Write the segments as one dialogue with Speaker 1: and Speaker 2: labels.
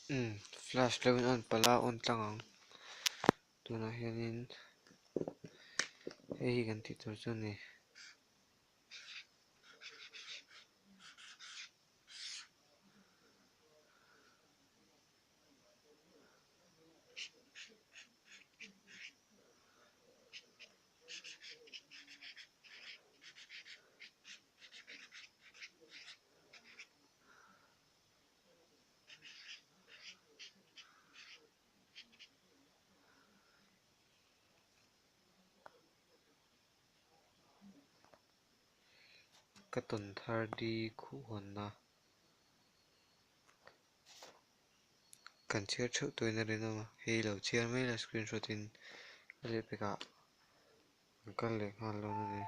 Speaker 1: flash level on pala on tlangang tuna hianin hei kan ti tur chu ni ka ton thar di khu hon na kan chiar theuh toina rena ma hei lo chiar mai la screenshot in le peka kan le khan lo na ni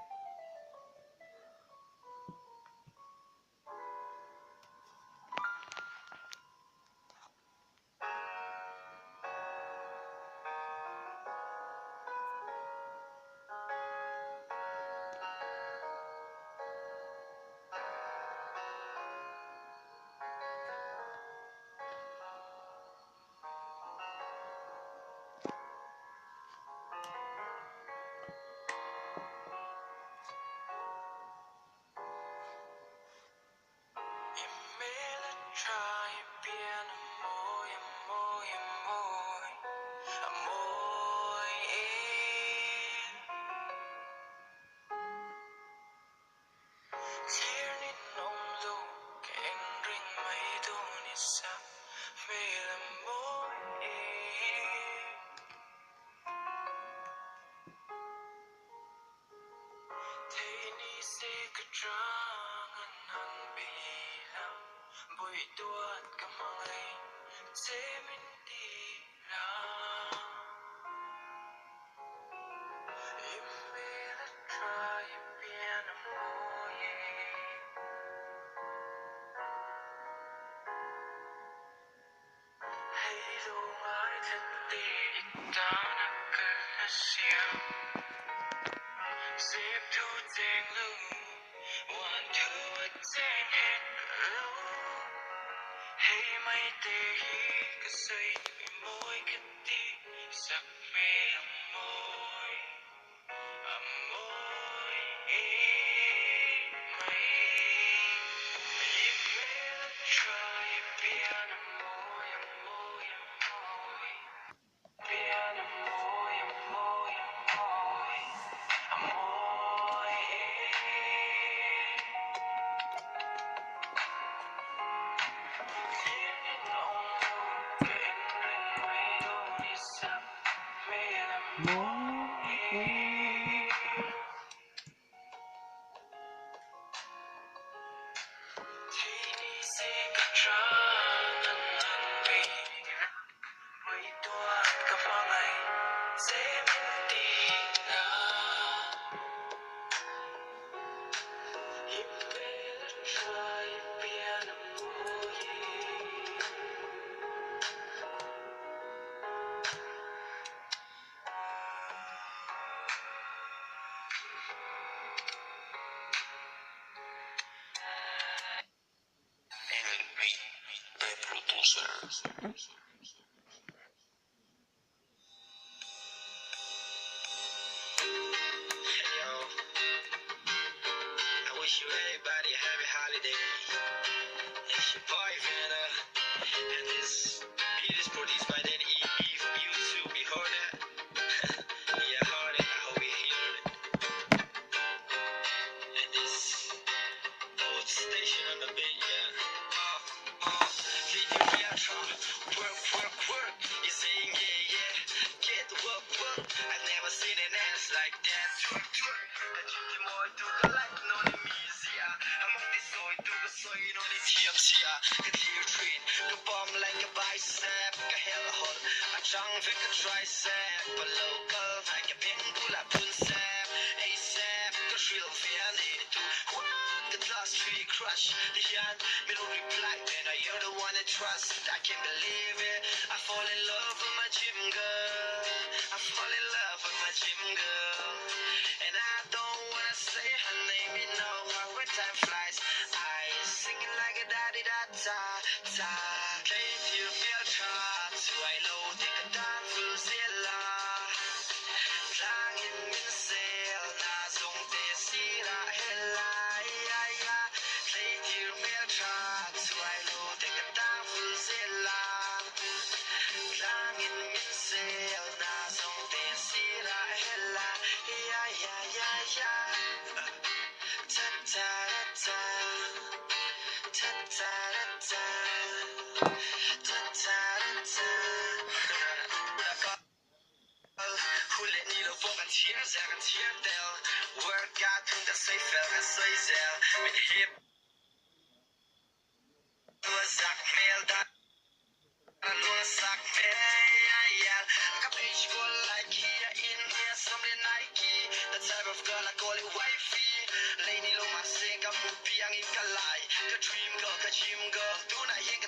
Speaker 2: singing like a daddy da da da. Play till feel trap, so I know they can dance full zilla. Klang in min sail, na song te sira hella ya ya. Play till feel trap, so I know they can dance full zilla. Klang in min sail, na song te sira hella ya ya ya ya. Ta ta ta ta ta ta ta ta ta. Who let me the fuck and tears and tear down? Work out to the safe and say sell. With hip was a mail that was a mail. Capiche go like here in here, somebody Nike. The type of girl I call it wifey. Lady low my sink, I'm moving in Kalai. The dream girl, the gym girl, do not hang